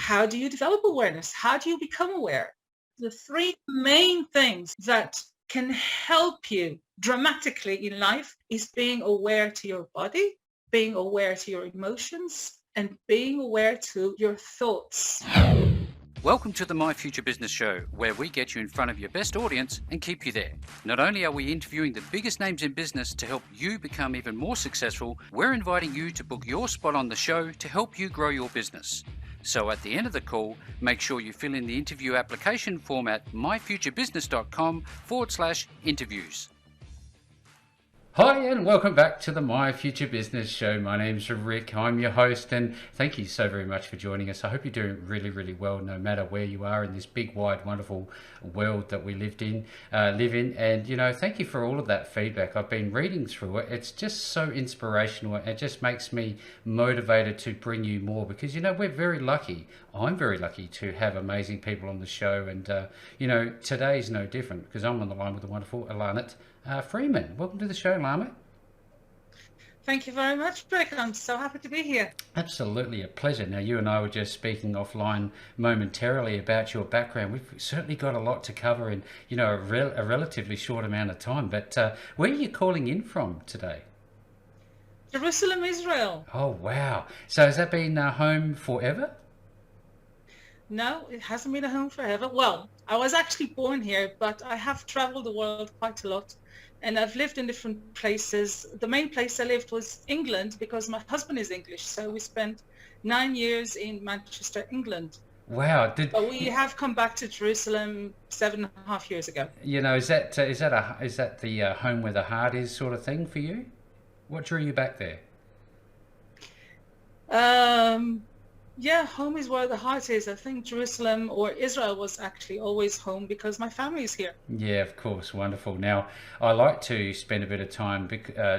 how do you develop awareness? How do you become aware? The three main things that can help you dramatically in life is being aware to your body, being aware to your emotions, and being aware to your thoughts. Welcome to the My Future Business Show, where we get you in front of your best audience and keep you there. Not only are we interviewing the biggest names in business to help you become even more successful, we're inviting you to book your spot on the show to help you grow your business. So at the end of the call, make sure you fill in the interview application form at myfuturebusiness.com/interviews. Hi and welcome back to the My Future Business Show. My name's Rick, I'm your host, and thank you so very much for joining us. I hope you're doing really, really well no matter where you are in this big, wide, wonderful world that we live in. And thank you for all of that feedback. I've been reading through it. It's just so inspirational. It just makes me motivated to bring you more because, we're very lucky. I'm very lucky to have amazing people on the show, and today's no different because I'm on the line with the wonderful Ilanit. Freeman, welcome to the show, Ilanit. Thank you very much, Rick. I'm so happy to be here. Absolutely a pleasure. Now, you and I were just speaking offline momentarily about your background. We've certainly got a lot to cover in, a relatively short amount of time. But where are you calling in from today? Jerusalem, Israel. Oh, wow. So has that been home forever? No, it hasn't been a home forever. Well, I was actually born here, but I have traveled the world quite a lot. And I've lived in different places. The main place I lived was England because my husband is English. So we spent 9 years in Manchester, England. Wow. But we have come back to Jerusalem 7.5 years ago. Is that the home where the heart is sort of thing for you? What drew you back there? Yeah, home is where the heart is. I think Jerusalem or Israel was actually always home because my family is here. Yeah, of course. Wonderful. Now, I like to spend a bit of time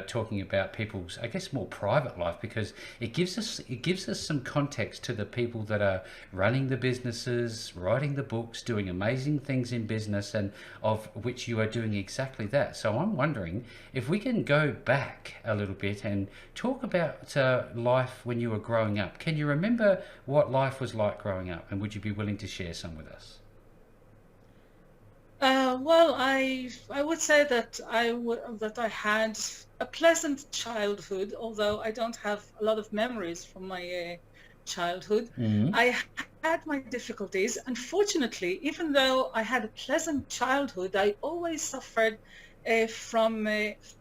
talking about people's, I guess, more private life because it gives us some context to the people that are running the businesses, writing the books, doing amazing things in business, and of which you are doing exactly that. So I'm wondering if we can go back a little bit and talk about life when you were growing up. Can you remember what life was like growing up, and would you be willing to share some with us? Well, I would say that I had a pleasant childhood, although I don't have a lot of memories from my childhood. Mm-hmm. I had my difficulties. Unfortunately, even though I had a pleasant childhood, I always suffered from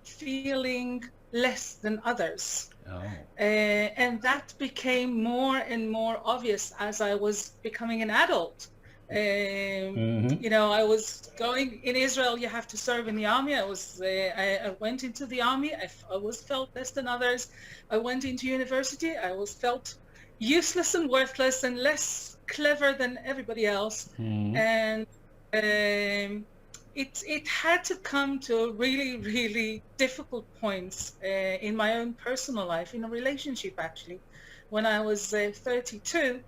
feeling less than others. Oh. And that became more and more obvious as I was becoming an adult. Mm-hmm. I was going in Israel. You have to serve in the army. I went into the army. I was felt less than others. I went into university. I was felt useless and worthless and less clever than everybody else. Mm-hmm. And it had to come to really, really difficult points in my own personal life, in a relationship actually. When I was 32,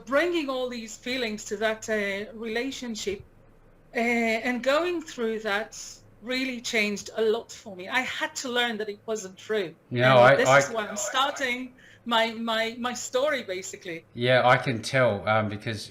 bringing all these feelings to that relationship and going through that really changed a lot for me. I had to learn that it wasn't true. This is why I'm starting my story basically. Yeah, I can tell because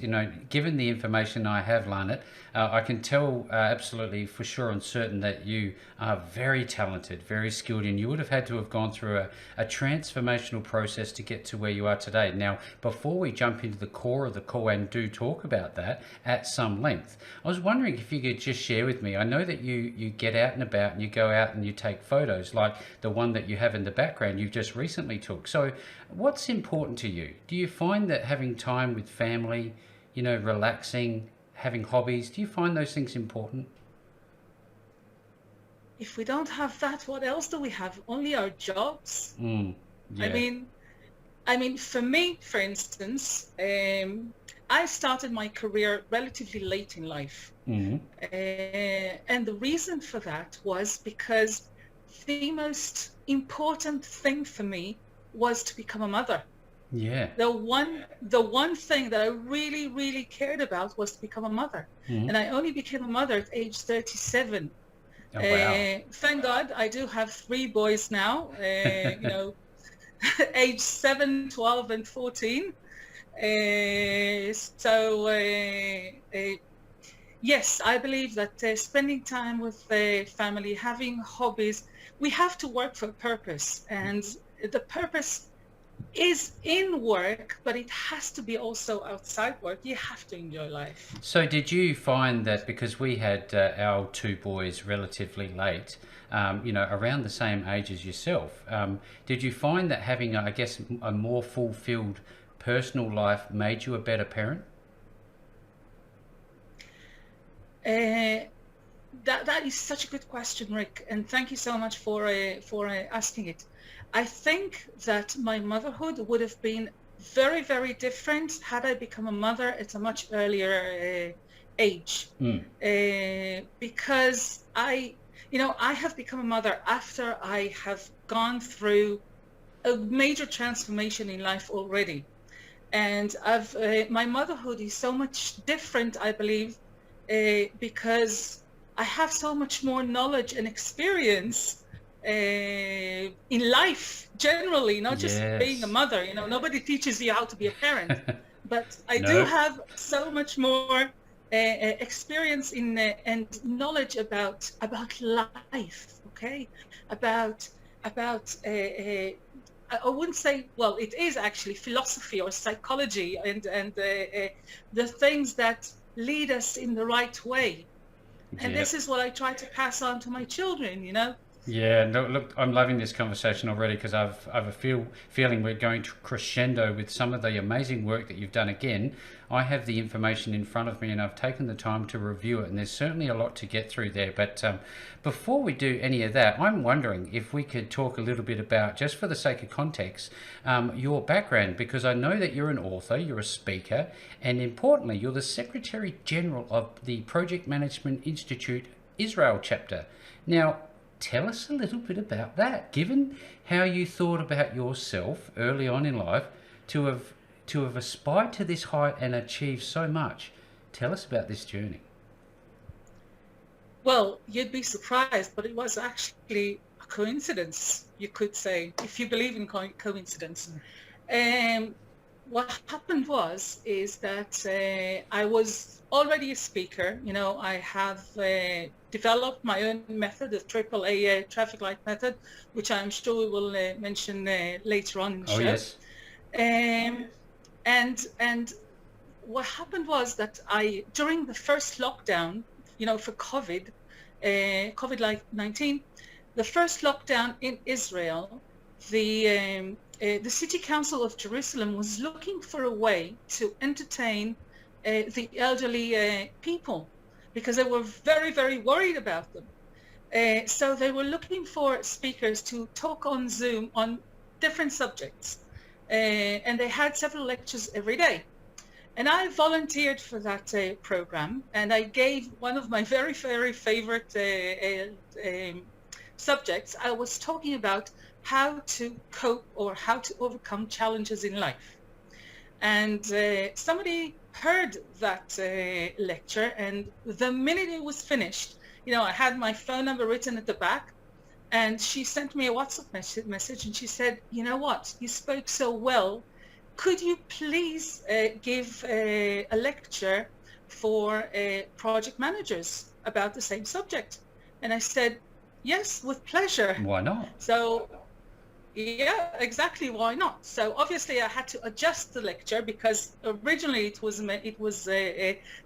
given the information I have, Ilanit, I can tell absolutely for sure and certain that you are very talented, very skilled, and you would have had to have gone through a transformational process to get to where you are today. Now, before we jump into the core of the call and do talk about that at some length, I was wondering if you could just share with me. I know that you get out and about and you go out and you take photos like the one that you have in the background you've just recently took. So what's important to you? Do you find that having time with family, relaxing, having hobbies, do you find those things important? If we don't have that, what else do we have? Only our jobs? Yeah. I mean, for me, for instance, I started my career relatively late in life. Mm-hmm. And the reason for that was because the most important thing for me was to become a mother. Yeah. The one thing that I really, really cared about was to become a mother. Mm-hmm. And I only became a mother at age 37. Oh, wow. Thank God I do have 3 boys now. age 7, 12, and 14. Yes, I believe that spending time with family, having hobbies, we have to work for a purpose, and the purpose is in work, but it has to be also outside work. You have to enjoy life. So, did you find that because we had our two boys relatively late, around the same age as yourself, did you find that having, I guess, a more fulfilled personal life made you a better parent? That is such a good question, Rick, and thank you so much for asking it. I think that my motherhood would have been very, very different had I become a mother at a much earlier age, because I have become a mother after I have gone through a major transformation in life already, and my motherhood is so much different, I believe, because I have so much more knowledge and experience in life generally, not just being a mother. Nobody teaches you how to be a parent, but I do have so much more experience in and knowledge about life. Okay, about I wouldn't say, well, it is actually philosophy or psychology and the things that lead us in the right way. And this is what I try to pass on to my children, Yeah, no, look, I'm loving this conversation already because I've a feeling we're going to crescendo with some of the amazing work that you've done. Again, I have the information in front of me and I've taken the time to review it, and there's certainly a lot to get through there. But before we do any of that, I'm wondering if we could talk a little bit about, just for the sake of context, your background, because I know that you're an author, you're a speaker, and importantly, you're the Secretary General of the Project Management Institute Israel chapter. Now, tell us a little bit about that, given how you thought about yourself early on in life to have aspired to this height and achieved so much. Tell us about this journey. Well, you'd be surprised, but it was actually a coincidence, you could say, if you believe in coincidence. What happened is that I was already a speaker. I have developed my own method, the AAA traffic light method, which I'm sure we will mention later on in the show. Yes. And what happened was that during the first lockdown, for COVID-19, the first lockdown in Israel, the City Council of Jerusalem was looking for a way to entertain the elderly people, because they were very, very worried about them. So they were looking for speakers to talk on Zoom on different subjects. And they had several lectures every day. And I volunteered for that program, and I gave one of my very, very favorite subjects. I was talking about how to cope or how to overcome challenges in life. And somebody heard that lecture, and the minute it was finished, I had my phone number written at the back, and she sent me a WhatsApp message, and she said, "You know what, you spoke so well. Could you please give a lecture for project managers about the same subject?" And I said, "Yes, with pleasure." Why not? So, yeah, exactly. Why not? So obviously I had to adjust the lecture, because originally it was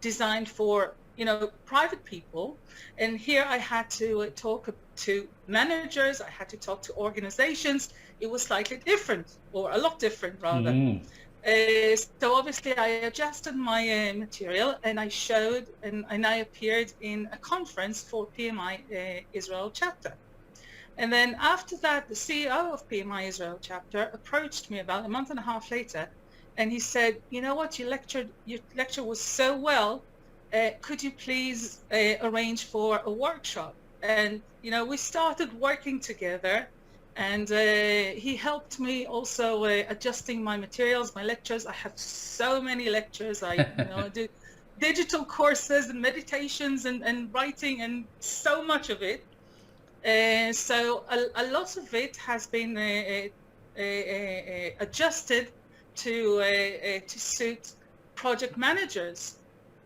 designed for private people, and here I had to talk to managers. I had to talk to organizations. It was slightly different, or a lot different rather. So obviously I adjusted my material, and I showed, and I appeared in a conference for PMI Israel chapter. And then after that, the CEO of PMI Israel chapter approached me about a month and a half later, and he said, "You know what, your lecture was so well, could you please arrange for a workshop?" And we started working together, and he helped me also adjusting my materials, my lectures. I have so many lectures. I do digital courses and meditations and writing, and so much of it. So a lot of it has been adjusted to suit project managers.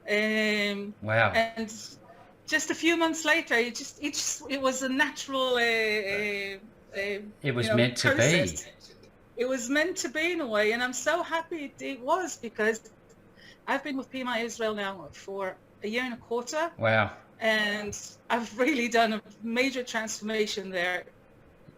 Wow. And just a few months later, it was a natural It was meant to be. process. It was meant to be in a way, and I'm so happy it was, because I've been with PMI Israel now for a year and a quarter. Wow. And I've really done a major transformation there.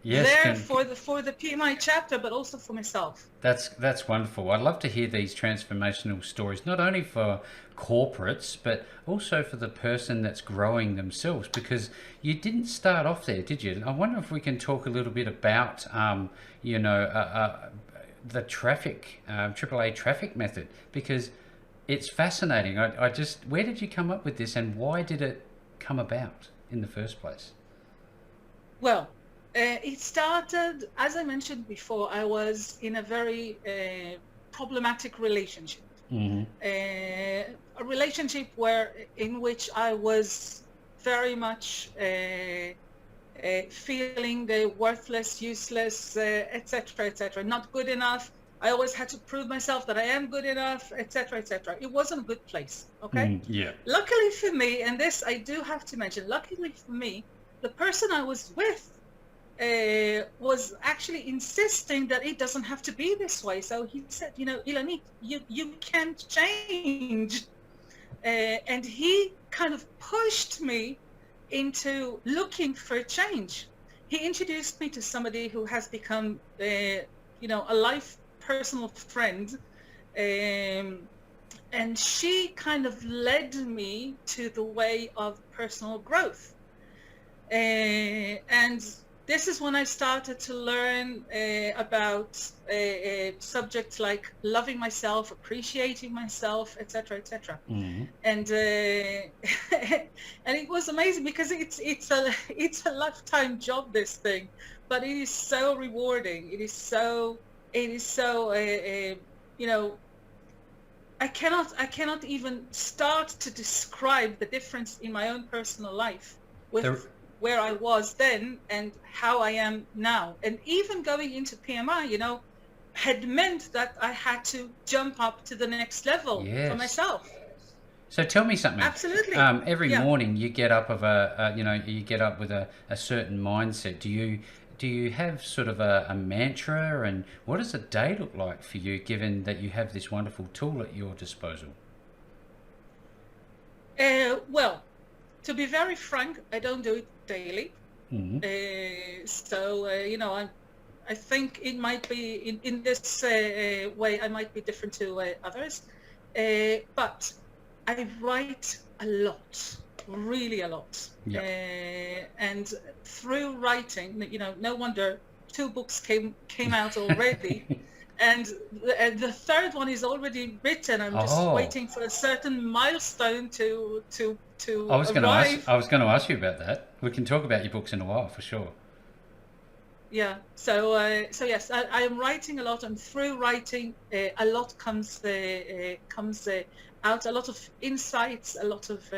Yes, for the PMI chapter, but also for myself. That's wonderful. I'd love to hear these transformational stories, not only for corporates, but also for the person that's growing themselves, because you didn't start off there, did you? I wonder if we can talk a little bit about, the traffic, AAA traffic method, because it's fascinating. I just, where did you come up with this, and why did it come about in the first place? Well, it started, as I mentioned before, I was in a very problematic relationship. A relationship in which I was very much feeling worthless, useless, etc., not good enough. I always had to prove myself that I am good enough, etc., etc. It wasn't a good place, okay? Yeah. Luckily for me, and this I do have to mention, luckily for me, the person I was with was actually insisting that it doesn't have to be this way. So he said, Ilanit, you can't change. And he kind of pushed me into looking for change. He introduced me to somebody who has become, a life personal friend. And she kind of led me to the way of personal growth. And this is when I started to learn about subjects like loving myself, appreciating myself, etc., etc. And and it was amazing, because it's a lifetime job, this thing, but it is so rewarding. It is so I cannot even start to describe the difference in my own personal life with where I was then and how I am now. And even going into PMI, had meant that I had to jump up to the next level for myself. So tell me something. Absolutely. Every morning you get up you get up with a certain mindset. Do you have sort of a mantra, and what does a day look like for you, given that you have this wonderful tool at your disposal? Well, to be very frank, I don't do it daily. I think it might be in this way, I might be different to others, but I write a lot, really a lot. And through writing, no wonder 2 books came out already. And the third one is already written. I'm just waiting for a certain milestone to I was arrive. I was going to ask you about that. We can talk about your books in a while, for sure. Yeah. So yes, I am writing a lot, and through writing, a lot comes out. A lot of insights, a lot of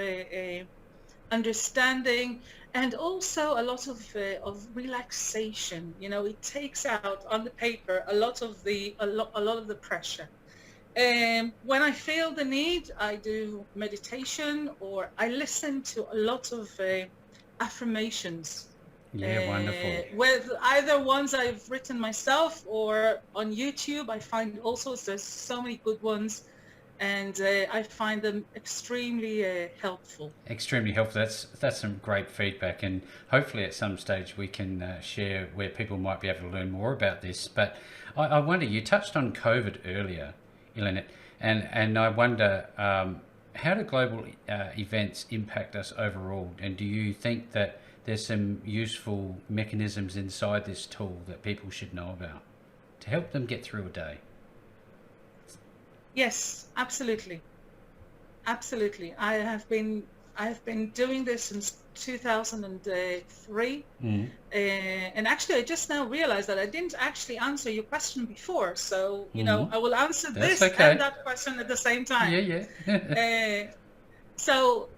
understanding, and also a lot of relaxation. It takes out on the paper a lot of the pressure. When I feel the need, I do meditation, or I listen to a lot of affirmations. Yeah, wonderful. With either ones I've written myself or on YouTube, I find also there's so many good ones. And I find them extremely helpful. Extremely helpful. That's some great feedback, and hopefully at some stage we can share where people might be able to learn more about this. But I wonder, you touched on COVID earlier, Ilanit, and I wonder how do global events impact us overall, and do you think that there's some useful mechanisms inside this tool that people should know about to help them get through a day? Yes, absolutely. Absolutely. I have been doing this since 2003. And actually, I just now realized that I didn't actually answer your question before. So, I will answer this and that question at the same time. Yeah. So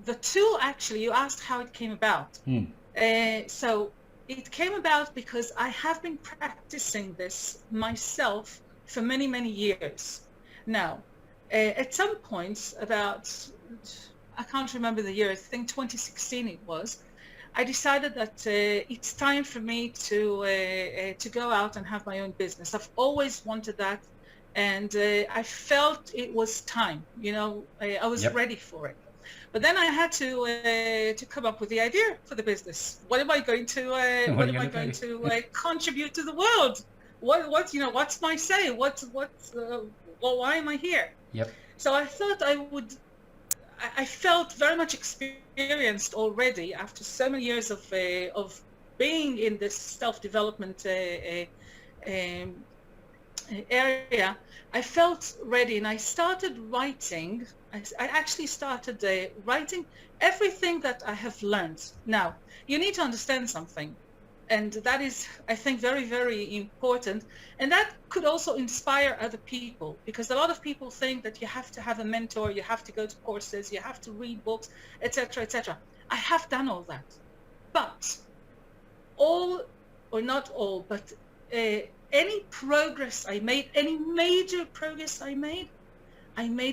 the tool, actually, you asked how it came about. So it came about because I have been practicing this myself for many, many years. Now, at some points, about, I can't remember the year, I think 2016 it was, I decided that it's time for me to go out and have my own business. I've always wanted that, and I felt it was time. I was Yep. ready for it. But then I had to come up with the idea for the business. What am I going to What what are you am I going going to do? to contribute to the world? What's my say? Why am I here? Yep. So I thought I felt very much experienced already after so many years of being in this self-development area. I felt ready, and I started writing. I actually started writing everything that I have learned. Now, you need to understand something, and that is, I think, very, very important. And that could also inspire other people, because a lot of people think that you have to have a mentor, you have to go to courses, you have to read books, etc., etc. I have done all that, but all, or not all, but any progress I made, any major progress I made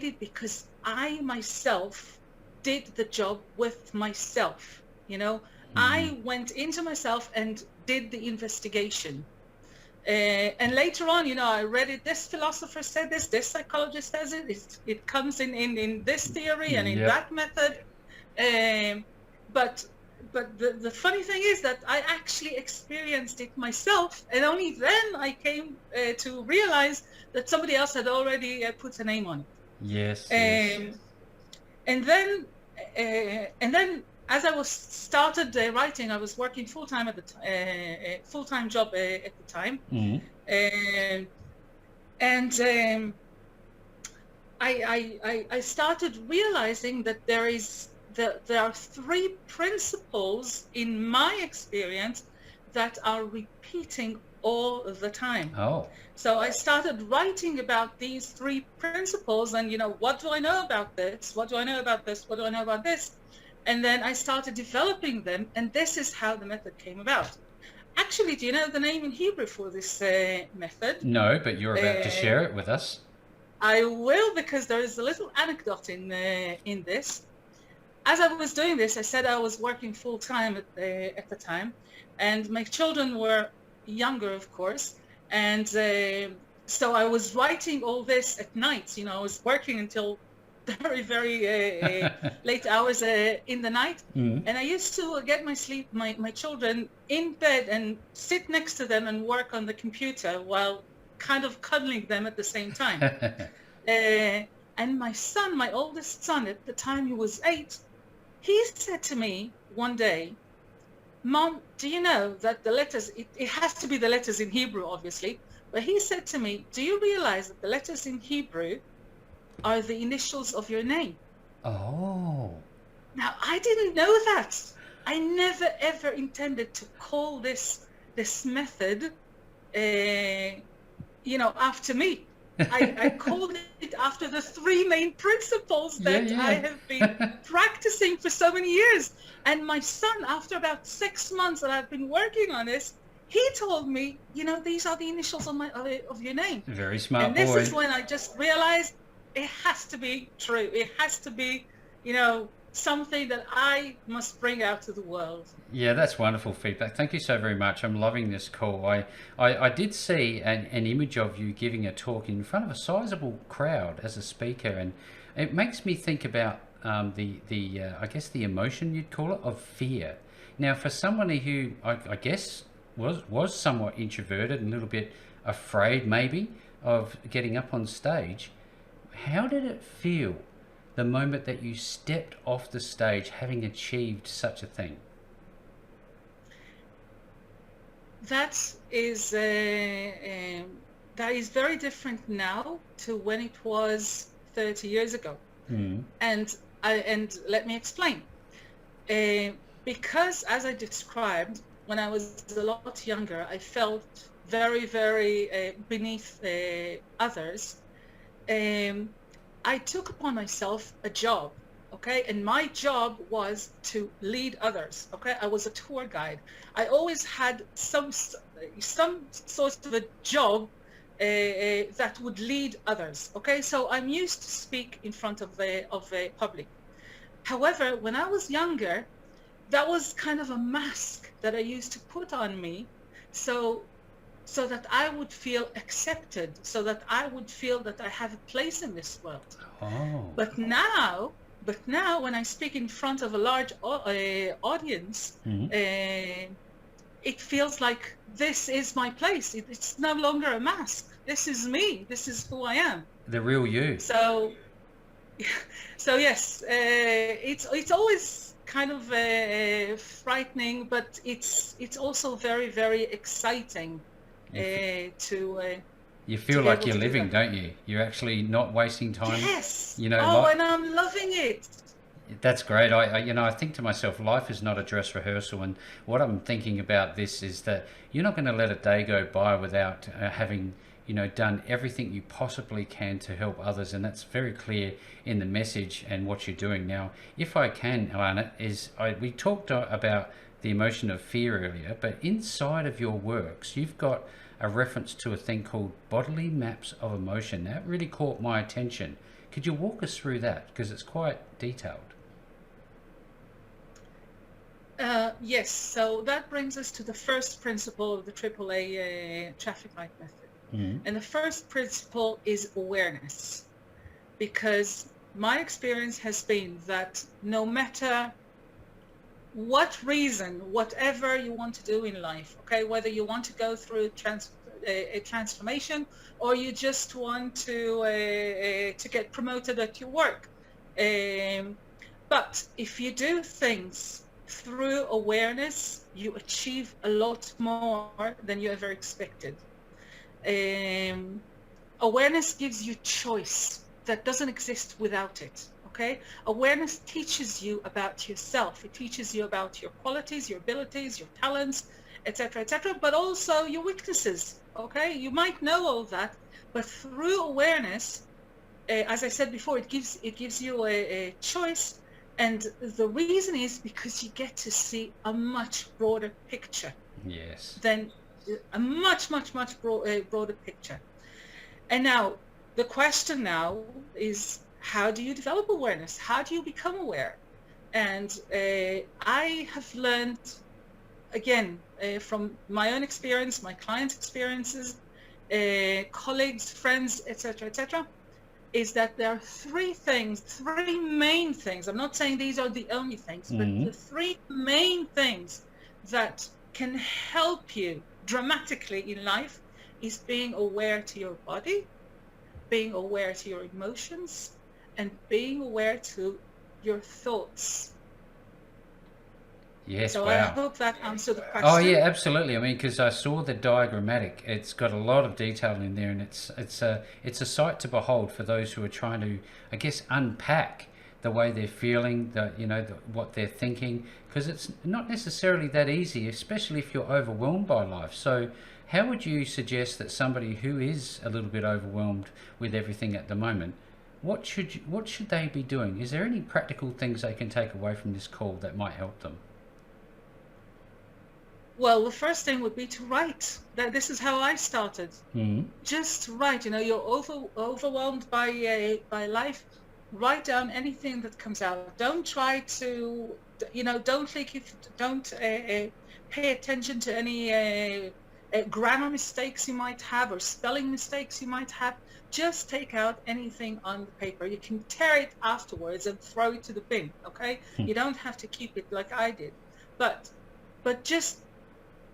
it because I myself did the job with myself. I went into myself and did the investigation. And later on, I read it. This philosopher said this psychologist says it. It comes in this theory and in Yep. that method. But the funny thing is that I actually experienced it myself, and only then I came to realize that somebody else had already put a name on it. Yes. And then as I was started writing, I was working full-time at the full-time job at the time. I started realizing that there are three principles in my experience that are repeating all the time. Oh. So I started writing about these three principles, and what do I know about this? What do I know about this? What do I know about this? And then I started developing them, and this is how the method came about. Actually, do you know the name in Hebrew for this method? No, but you're about to share it with us. I will, because there is a little anecdote in this. As I was doing this, I said I was working full-time at the time, and my children were younger, of course, and so I was writing all this at night. I was working until very, very late hours in the night, and I used to get my children in bed and sit next to them and work on the computer while kind of cuddling them at the same time. And my son, my oldest son, at the time he was 8, he said to me one day, "Mom, do you know that the letters, it has to be the letters in Hebrew, obviously, but he said to me, do you realize that the letters in Hebrew are the initials of your name?" Oh. Now, I didn't know that. I never, ever intended to call this method, after me. I called it after the three main principles that I have been practicing for so many years. And my son, after about 6 months that I've been working on this, he told me, these are the initials of your name. Very smart and this boy. is when I just realized it has to be true. It has to be, something that I must bring out to the world. Yeah, that's wonderful feedback. Thank you so very much. I'm loving this call. I did see an image of you giving a talk in front of a sizable crowd as a speaker, and it makes me think about I guess the emotion you'd call it of fear. Now, for somebody who I guess was somewhat introverted and a little bit afraid maybe of getting up on stage, how did it feel the moment that you stepped off the stage having achieved such a thing? That is very different now to when it was 30 years ago. And let me explain. Because as I described, when I was a lot younger, I felt very, very beneath others. I took upon myself a job okay? And my job was to lead others, okay? I was a tour guide. I always had some sort of a job that would lead others, okay? So I'm used to speak in front of a public. However, when I was younger, that was kind of a mask that I used to put on me, so that I would feel accepted, so that I would feel that I have a place in this world. Oh. But now, when I speak in front of a large audience, it feels like this is my place. It's no longer a mask. This is me. This is who I am. The real you. So yes, it's always kind of frightening, but it's also very, very exciting You feel like you're living, don't you? You're actually not wasting time. Yes. You know. And I'm loving it. That's great. I think to myself, life is not a dress rehearsal, and what I'm thinking about this is that you're not going to let a day go by without having done everything you possibly can to help others, and that's very clear in the message and what you're doing now. If I can, Ilanit, we talked about the emotion of fear earlier, but inside of your works, you've got a reference to a thing called bodily maps of emotion. That really caught my attention. Could you walk us through that? Because it's quite detailed. Yes, so that brings us to the first principle of the AAA traffic light method. And the first principle is awareness, because my experience has been that no matter what reason, whatever you want to do in life, okay, whether you want to go through a transformation or you just want to get promoted at your work, but if you do things through awareness, you achieve a lot more than you ever expected. Awareness gives you choice that doesn't exist without it, okay? Awareness teaches you about yourself. It teaches you about your qualities, your abilities, your talents, etc., but also your weaknesses, okay? You might know all that, but through awareness, as I said before, it gives you a choice, and the reason is because you get to see a much broader picture. Yes. Than a much broader picture. And now the question now is, how do you develop awareness? How do you become aware? And I have learned, again, from my own experience, my clients' experiences, colleagues, friends, etc., is that there are three main things. I'm not saying these are the only things, but the three main things that can help you dramatically in life is being aware to your body, being aware to your emotions, and being aware to your thoughts. Yes, so wow. I hope that answered the question. Oh yeah, absolutely. I mean, because I saw the diagrammatic. It's got a lot of detail in there, and it's a sight to behold for those who are trying to, I guess, unpack the way they're feeling, what they're thinking, because it's not necessarily that easy, especially if you're overwhelmed by life. So how would you suggest that somebody who is a little bit overwhelmed with everything at the moment, what should they be doing? Is there any practical things they can take away from this call that might help them? Well, the first thing would be to write. This is how I started. Just write. You're overwhelmed by life. Write down anything that comes out. Don't try to, don't pay attention to any grammar mistakes you might have or spelling mistakes you might have. Just take out anything on the paper. You can tear it afterwards and throw it to the bin, okay? You don't have to keep it like I did. But just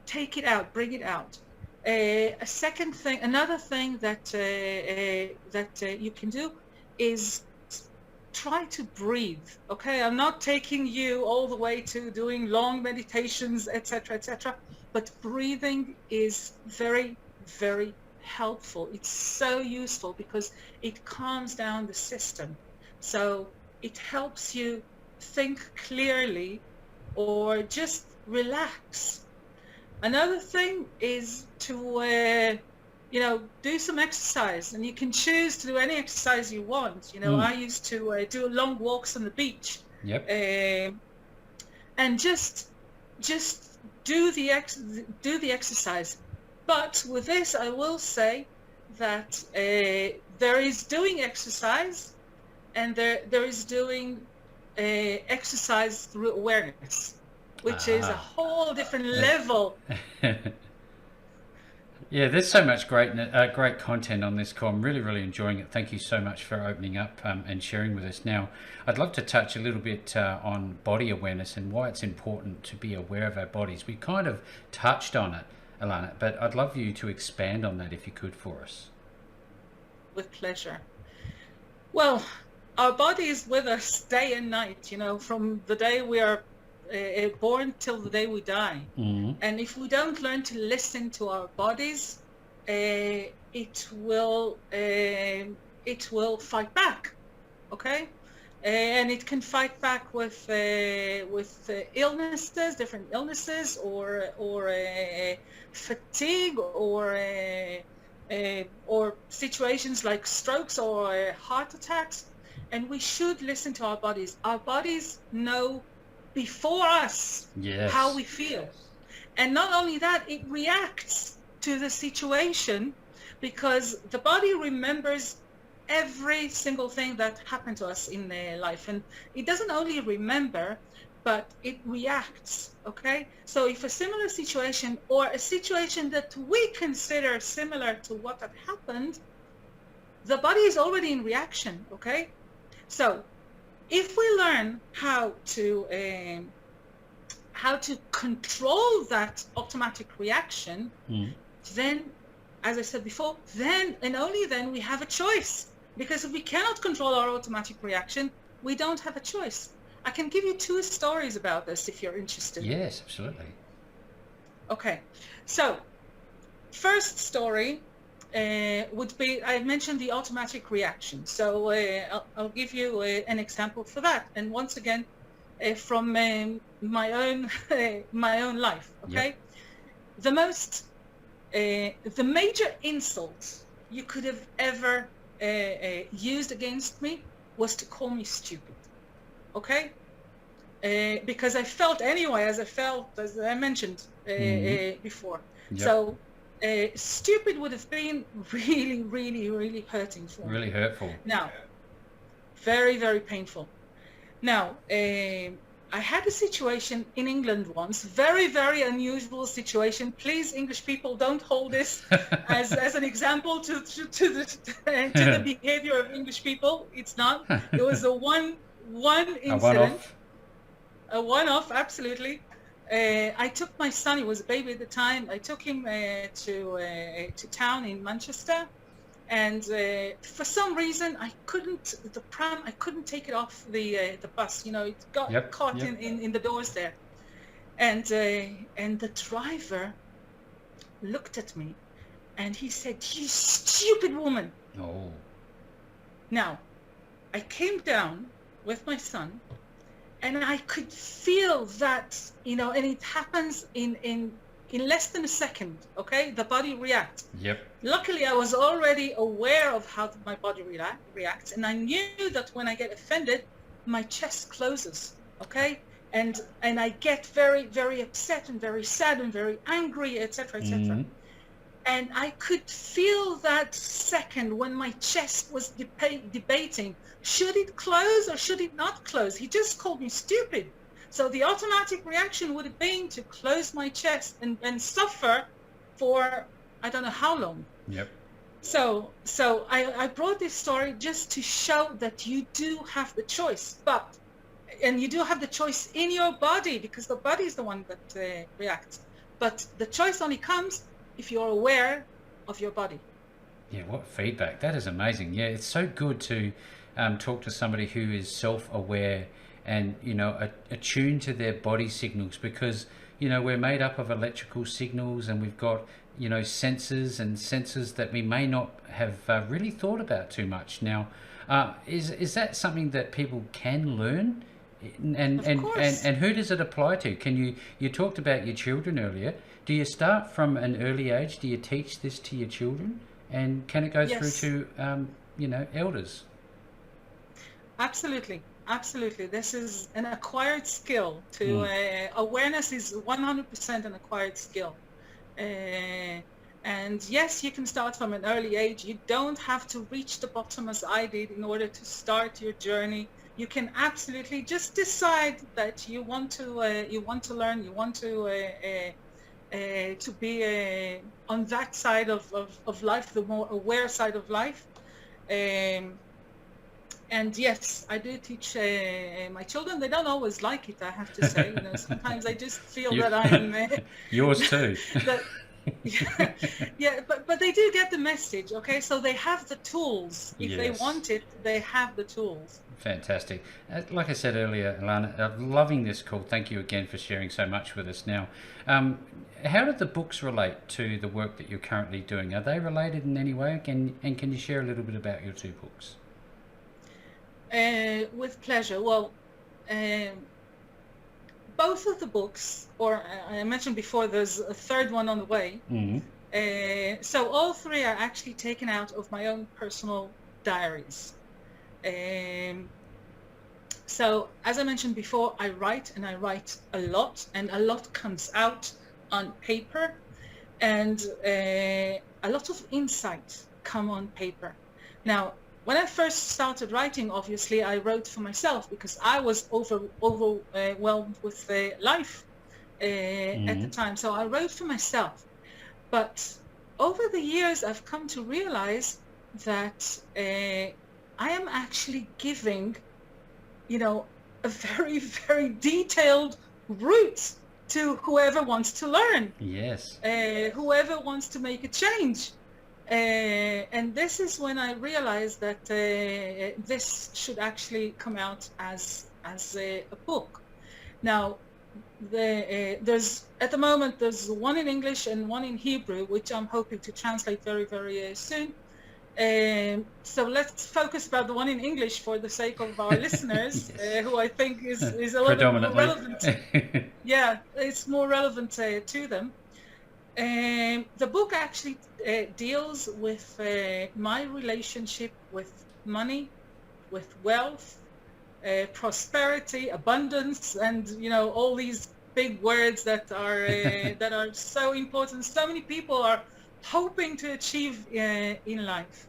take it out, bring it out. Another thing that you can do is try to breathe, okay? I'm not taking you all the way to doing long meditations, etc., but breathing is very, very helpful. It's so useful because it calms down the system. So it helps you think clearly or just relax. Another thing is to do some exercise, and you can choose to do any exercise you want. I used to do long walks on the beach. Yep. And just do the exercise. But with this, I will say that there is doing exercise, and there is doing exercise through awareness, which is a whole different level. Yeah, there's so much great content on this call. I'm really, really enjoying it. Thank you so much for opening up and sharing with us. Now, I'd love to touch a little bit on body awareness and why it's important to be aware of our bodies. We kind of touched on it, Ilanit, but I'd love you to expand on that if you could for us. With pleasure. Well, our body is with us day and night, from the day we are born till the day we die. Mm-hmm. And if we don't learn to listen to our bodies, it will fight back. Okay, and it can fight back with illnesses, different illnesses, or fatigue, or situations like strokes or heart attacks. And we should listen to our bodies. Our bodies know before us how we feel. And not only that, it reacts to the situation, because the body remembers every single thing that happened to us in their life. And it doesn't only remember, but it reacts. Okay, so if a similar situation, or a situation that we consider similar to what had happened, the body is already in reaction. Okay, so if we learn how to control that automatic reaction, then, as I said before, then and only then we have a choice. Because if we cannot control our automatic reaction, we don't have a choice. I can give you 2 stories about this if you're interested. Yes, absolutely. Okay, so first story would be, I mentioned the automatic reaction. So I'll give you an example for that. And once again, from my own life. Okay, Yep. The major insult you could have ever used against me was to call me stupid. Okay, because I felt anyway, as I mentioned before. Yep. So stupid would have been really, really, really hurting for me. Really hurtful. Now, very, very painful. Now, I had a situation in England once, very, very unusual situation. Please, English people, don't hold this as an example to the behavior of English people. It's not. It was a one incident. A one-off, absolutely. I took my son, he was a baby at the time, I took him to town in Manchester, and for some reason I couldn't take it off the bus. It got caught in the doors there, and the driver looked at me and he said, "You stupid woman." Oh. Now, I came down with my son, and I could feel that, and it happens in less than a second. Okay, the body reacts. Yep. Luckily, I was already aware of how my body reacts, and I knew that when I get offended, my chest closes. Okay, and I get very, very upset and very sad and very angry, etc., etc. Mm-hmm. And I could feel that second when my chest was debating, should it close or should it not close? He just called me stupid. So the automatic reaction would have been to close my chest and suffer for I don't know how long. Yep. So I brought this story just to show that you do have the choice, and you do have the choice in your body, because the body is the one that reacts. But the choice only comes if you're aware of your body. Yeah, what feedback. That is amazing. Yeah, it's so good to talk to somebody who is self-aware and, attuned to their body signals, because, we're made up of electrical signals, and we've got, sensors that we may not have really thought about too much. Now, is that something that people can learn And Of course. and who does it apply to? You talked about your children earlier. Do you start from an early age? Do you teach this to your children? And can it go through Yes. to elders? Absolutely, absolutely. This is an acquired skill. To Mm. awareness is 100% an acquired skill. And yes, you can start from an early age. You don't have to reach the bottom as I did in order to start your journey. You can absolutely just decide that you want to learn, you want to be on that side of life, the more aware side of life. Um, And yes, I do teach my children. They don't always like it, I have to say. Sometimes I just feel You, that I'm yours too. that yeah, yeah, but they do get the message. Okay, so they have the tools. If they Yes. want it, they have the tools. Fantastic. Like I said earlier, Ilanit, I'm loving this call. Thank you again for sharing so much with us now. Um, how do the books relate to the work that you're currently doing? Are they related in any way? And can you share a little bit about your two books? With pleasure. Well, both of the books, or I mentioned before, there's a third one on the way. Mm. So all three are actually taken out of my own personal diaries. So as I mentioned before, I write, and I write a lot, and a lot comes out on paper, and a lot of insight come on paper. Now, when I first started writing, obviously I wrote for myself because I was overwhelmed with life at the time. So I wrote for myself. But over the years, I've come to realize that I am actually giving, a very, very detailed route to whoever wants to learn, Yes. whoever wants to make a change. And this is when I realized that this should actually come out as a book. Now, there's at the moment there's one in English and one in Hebrew, which I'm hoping to translate very, very soon. So let's focus about the one in English for the sake of our listeners, Yes. who I think is a little bit more Predominantly. relevant. Yeah, it's more relevant to them. The book actually deals with my relationship with money, with wealth, prosperity, abundance, and all these big words that are so important. So many people are hoping to achieve in life.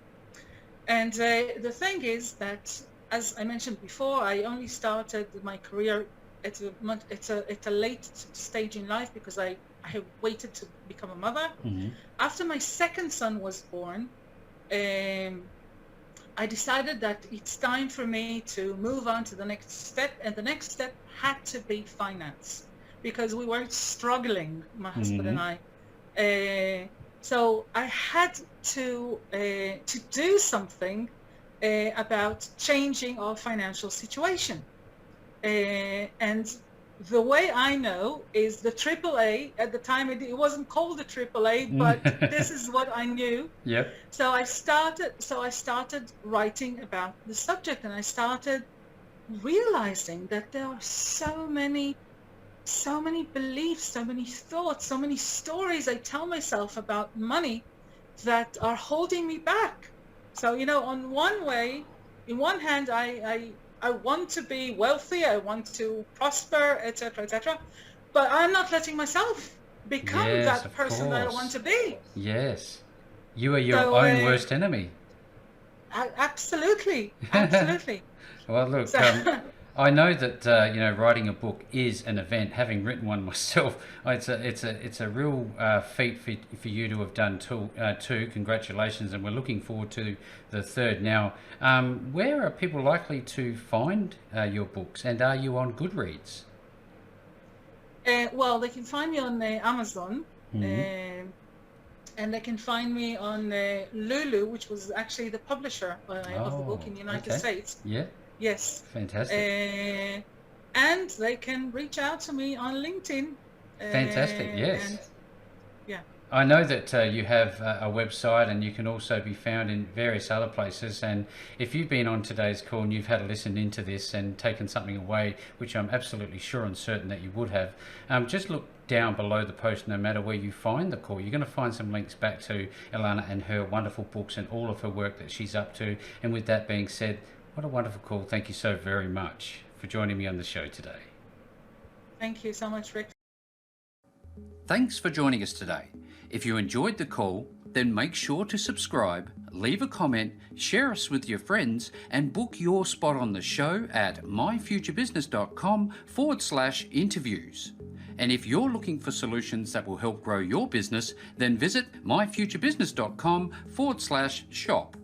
And the thing is that, as I mentioned before, I only started my career at a late stage in life because I have waited to become a mother. Mm-hmm. After my second son was born, I decided that it's time for me to move on to the next step, and the next step had to be finance because we were struggling, my husband and I. So I had to do something about changing our financial situation. And the way I know is the AAA. At the time, it wasn't called the AAA, but this is what I knew. Yep. So I started writing about the subject, and I started realizing that there are so many beliefs, so many thoughts, so many stories I tell myself about money that are holding me back. So, on in one hand, I want to be wealthy, I want to prosper, etc., but I'm not letting myself become Yes, that of person that I course. want to be. Yes. You are your So, own worst enemy. absolutely. Well, look, So, I know that writing a book is an event. Having written one myself, it's a real feat for you to have done two. Congratulations, and we're looking forward to the third. Now, where are people likely to find your books, and are you on Goodreads? well, they can find me on Amazon. Mm-hmm. And they can find me on Lulu, which was actually the publisher of the book in the United States. Yeah. Yes. Fantastic. And they can reach out to me on LinkedIn. Fantastic. Yes. And, yeah. I know that you have a website and you can also be found in various other places. And if you've been on today's call and you've had a listen into this and taken something away, which I'm absolutely sure and certain that you would have, just look down below the post no matter where you find the call. You're going to find some links back to Ilanit and her wonderful books and all of her work that she's up to. And with that being said, what a wonderful call. Thank you so very much for joining me on the show today. Thank you so much, Rick. Thanks for joining us today. If you enjoyed the call, then make sure to subscribe, leave a comment, share us with your friends, and book your spot on the show at myfuturebusiness.com/interviews. And if you're looking for solutions that will help grow your business, then visit myfuturebusiness.com/shop.